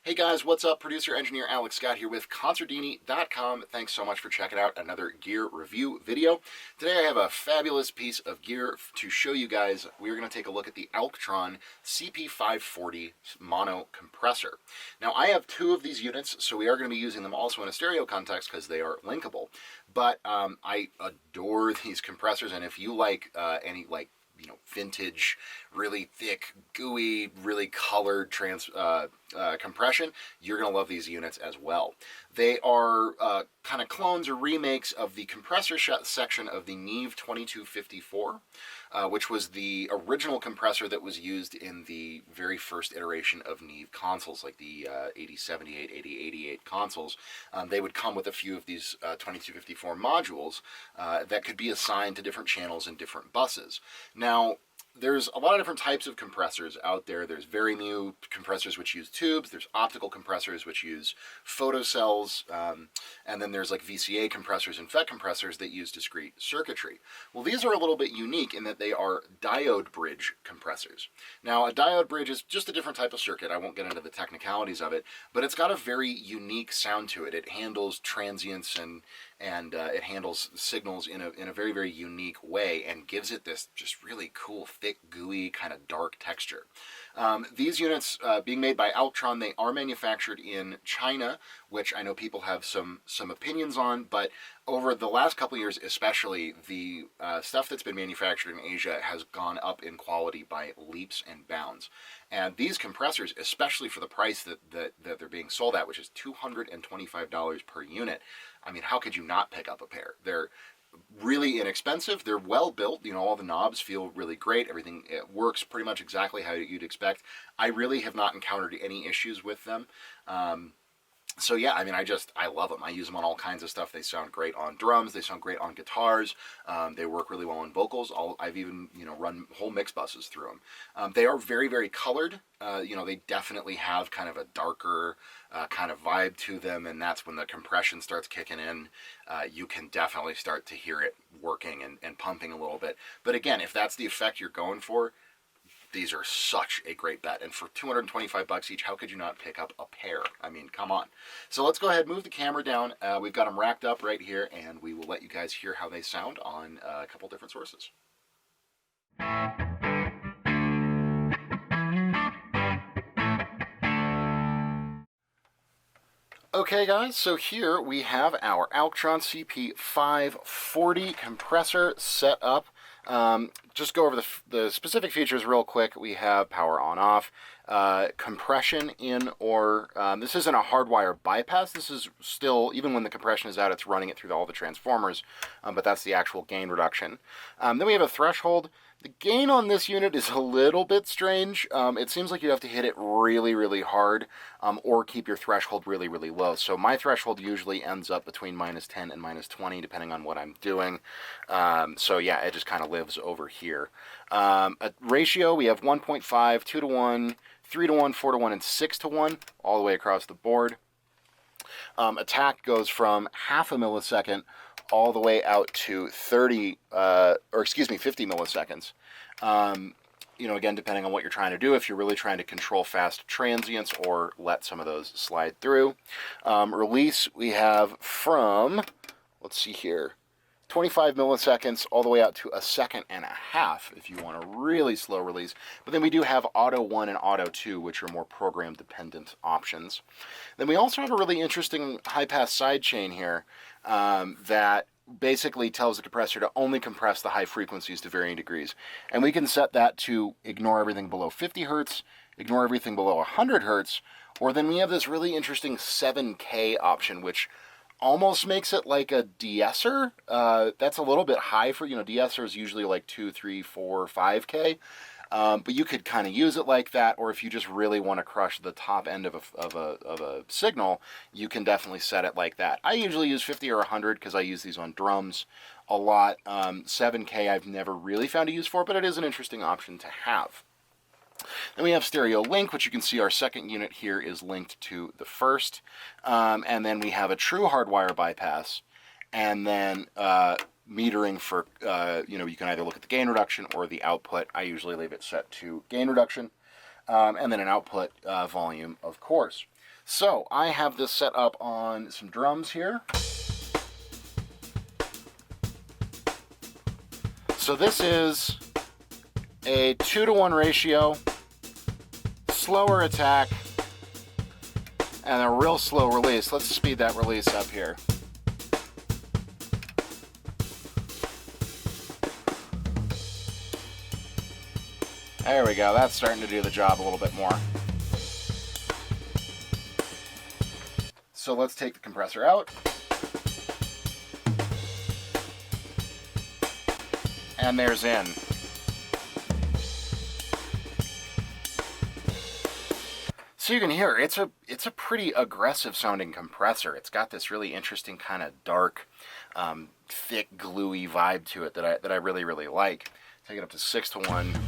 Hey guys, what's up? Producer engineer Alex Scott here with Consordini.com. Thanks so much for checking out another gear review video. Today I have a fabulous piece of gear to show you guys. We're going to take a look at the Alctron CP540 mono compressor. Now I have two of these units, so we are going to be using them also in a stereo context because they are linkable. But I adore these compressors, and if you like any vintage, really thick, gooey, really colored compression, you're going to love these units as well. They are kind of clones or remakes of the compressor section of the Neve 2254, which was the original compressor that was used in the very first iteration of Neve consoles, like the 8078, 8088 consoles. They would come with a few of these 2254 modules that could be assigned to different channels and different buses. Now, there's a lot of different types of compressors out there. There's very new compressors which use tubes. There's optical compressors which use photocells. And then there's like VCA compressors and FET compressors that use discrete circuitry. Well, these are a little bit unique in that they are diode bridge compressors. Now, a diode bridge is just a different type of circuit. I won't get into the technicalities of it, but it's got a very unique sound to it. It handles transients and it handles signals in a very, very unique way and gives it this just really cool, thick, gooey, kind of dark texture. These units being made by Alctron, they are manufactured in China, which I know people have some opinions on, but over the last couple of years especially, the stuff that's been manufactured in Asia has gone up in quality by leaps and bounds. And these compressors, especially for the price that they're being sold at, which is $225 per unit, I mean, how could you not pick up a pair? They're really inexpensive. They're well built. You know, all the knobs feel really great. Everything, it works pretty much exactly how you'd expect. I really have not encountered any issues with them. So yeah, I mean, I love them. I use them on all kinds of stuff. They sound great on drums. They sound great on guitars. They work really well on vocals. I've even, run whole mix buses through them. They are very, very colored. They definitely have kind of a darker kind of vibe to them, and that's when the compression starts kicking in. You can definitely start to hear it working and pumping a little bit. But again, if that's the effect you're going for, these are such a great bet. And for $225 each, how could you not pick up a pair? I mean, come on. So let's go ahead and move the camera down. We've got them racked up right here, and we will let you guys hear how they sound on a couple different sources. Okay guys, so here we have our Alctron CP540 compressor set up. Just go over the specific features real quick. We have power on off, compression in, or this isn't a hardwire bypass. This is still, even when the compression is out, it's running it through all the transformers, but that's the actual gain reduction. Then we have a threshold. The gain on this unit is a little bit strange. It seems like you have to hit it really, really hard or keep your threshold really, really low. So my threshold usually ends up between -10 and -20 depending on what I'm doing. So yeah, it just kind of lives over here. A ratio, we have 1.5, 2 to 1, 3 to 1, 4 to 1, and 6 to 1 all the way across the board. Attack goes from half a millisecond all the way out to 50 milliseconds. Again, depending on what you're trying to do, if you're really trying to control fast transients or let some of those slide through. Release, we have from, let's see here, 25 milliseconds all the way out to 1.5 seconds if you want a really slow release. But then we do have Auto 1 and Auto 2, which are more program-dependent options. Then we also have a really interesting high-pass sidechain here that basically tells the compressor to only compress the high frequencies to varying degrees. And we can set that to ignore everything below 50 hertz, ignore everything below 100 hertz, or then we have this really interesting 7K option, which almost makes it like a de-esser. That's a little bit high for, de-esser is usually like 2, 3, 4, 5K. But you could kind of use it like that, or if you just really want to crush the top end of a signal, you can definitely set it like that. I usually use 50 or 100 because I use these on drums a lot. 7K I've never really found a use for, but it is an interesting option to have. Then we have stereo link, which you can see our second unit here is linked to the first. And then we have a true hardwire bypass, and then metering for, you can either look at the gain reduction or the output. I usually leave it set to gain reduction, and then an output volume, of course. So I have this set up on some drums here. So this is a 2-to-1 ratio, slower attack, and a real slow release. Let's speed that release up here. There we go, that's starting to do the job a little bit more. So let's take the compressor out. And there's in. So you can hear it's a pretty aggressive sounding compressor. It's got this really interesting kind of dark, thick, gluey vibe to it that I really, really like. Take it up to 6-to-1.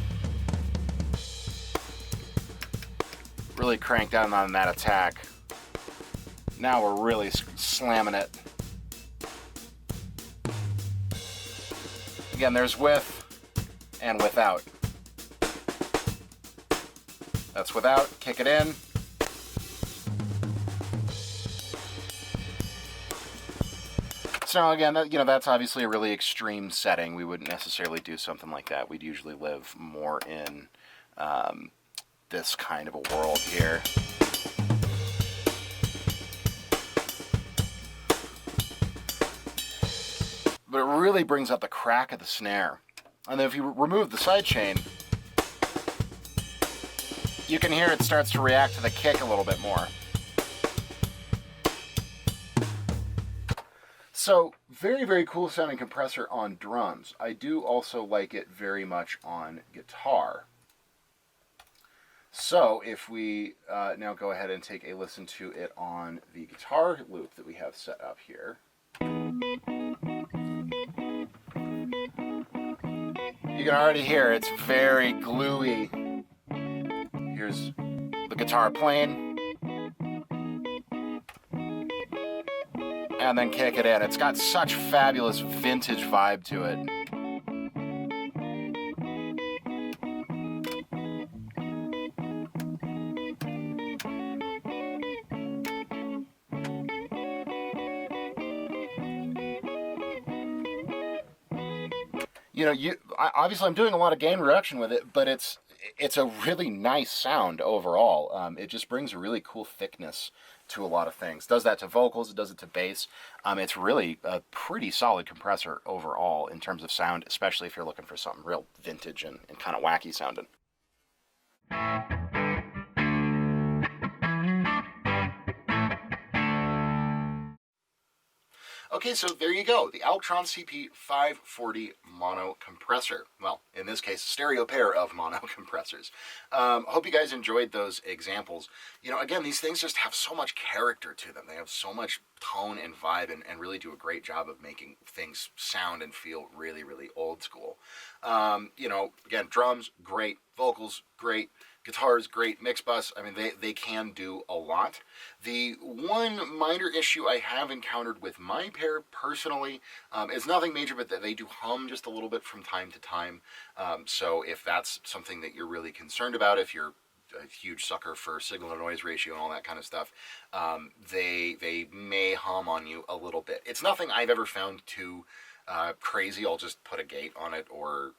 Really crank down on that attack. Now we're really slamming it. Again, there's with and without. That's without, kick it in. So again, that's obviously a really extreme setting. We wouldn't necessarily do something like that. We'd usually live more in this kind of a world here. But it really brings out the crack of the snare. And then if you remove the sidechain, you can hear it starts to react to the kick a little bit more. So, very, very cool sounding compressor on drums. I do also like it very much on guitar. So, if we now go ahead and take a listen to it on the guitar loop that we have set up here. You can already hear it's very gluey. Here's the guitar playing. And then kick it in. It's got such fabulous vintage vibe to it. Obviously I'm doing a lot of gain reduction with it, but it's a really nice sound overall. It just brings a really cool thickness to a lot of things. Does that to vocals, it does it to bass. It's really a pretty solid compressor overall in terms of sound, especially if you're looking for something real vintage and kind of wacky sounding. Okay, so there you go, the Alctron CP540 mono compressor. Well, in this case, a stereo pair of mono compressors. Hope you guys enjoyed those examples. Again, these things just have so much character to them. They have so much tone and vibe and really do a great job of making things sound and feel really, really old school. Again, drums, great. Vocals, great. Guitars, great. Mix bus, I mean, they can do a lot. The one minor issue I have encountered with my pair personally is nothing major, but that they do hum just a little bit from time to time. So if that's something that you're really concerned about, if you're a huge sucker for signal to noise ratio and all that kind of stuff, they may hum on you a little bit. It's nothing I've ever found to crazy. I'll just put a gate on it or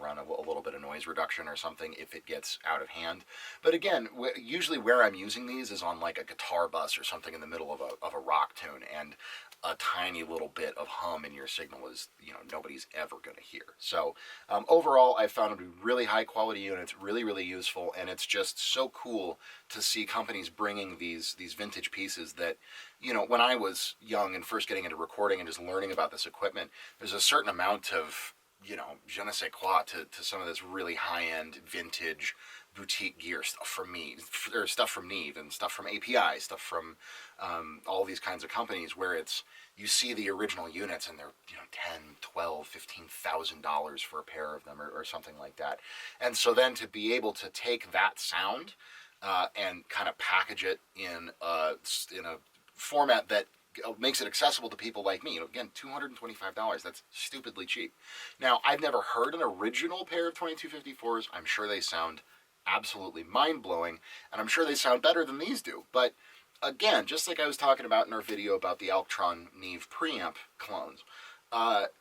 run a little bit of noise reduction or something if it gets out of hand. But again, usually where I'm using these is on like a guitar bus or something in the middle of a rock tune, and a tiny little bit of hum in your signal is, nobody's ever going to hear. So overall, I found them to be really high quality units, really, really useful, and it's just so cool to see companies bringing these vintage pieces that, when I was young and first getting into recording and just learning about this equipment, there's a certain amount of, je ne sais quoi to some of this really high-end vintage boutique gear stuff from me, or stuff from Neve and stuff from API, stuff from all these kinds of companies where you see the original units and they're $10, $12, $15,000 for a pair of them or something like that. And so then to be able to take that sound and kind of package it in a format that makes it accessible to people like me. Again, $225, that's stupidly cheap. Now, I've never heard an original pair of 2254s. I'm sure they sound absolutely mind-blowing, and I'm sure they sound better than these do, but again, just like I was talking about in our video about the Alctron Neve preamp clones,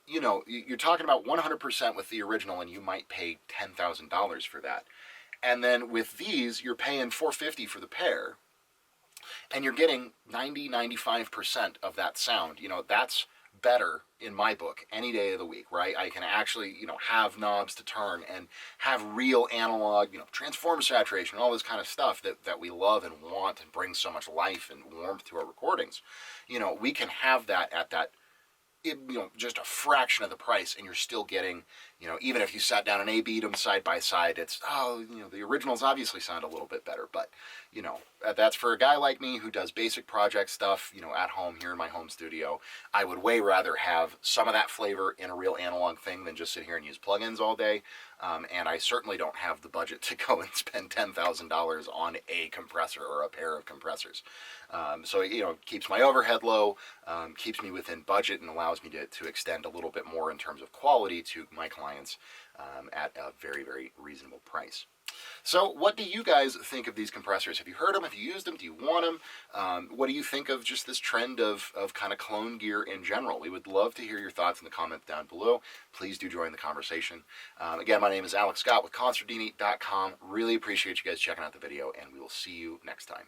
you know, you're talking about 100% with the original, and you might pay $10,000 for that. And then with these, you're paying $450 for the pair, and you're getting 95% of that sound. You know, that's better in my book any day of the week, where I can actually, you know, have knobs to turn and have real analog, you know, transformer saturation, all this kind of stuff that we love and want and brings so much life and warmth to our recordings. You know, we can have that at that, you know, just a fraction of the price, and you're still getting, you know, even if you sat down and A-B'd them side by side, it's, oh, you know, the originals obviously sound a little bit better, but, you know, that's for a guy like me who does basic project stuff, you know, at home here in my home studio. I would way rather have some of that flavor in a real analog thing than just sit here and use plugins all day. And I certainly don't have the budget to go and spend $10,000 on a compressor or a pair of compressors. So, you know, keeps my overhead low, keeps me within budget, and allows me to extend a little bit more in terms of quality to my clients at a very, very reasonable price. So what do you guys think of these compressors? Have you heard them? Have you used them? Do you want them? What do you think of just this trend of kind of clone gear in general? We would love to hear your thoughts in the comments down below. Please do join the conversation. Again, my name is Alex Scott with Consordini.com. Really appreciate you guys checking out the video, and we will see you next time.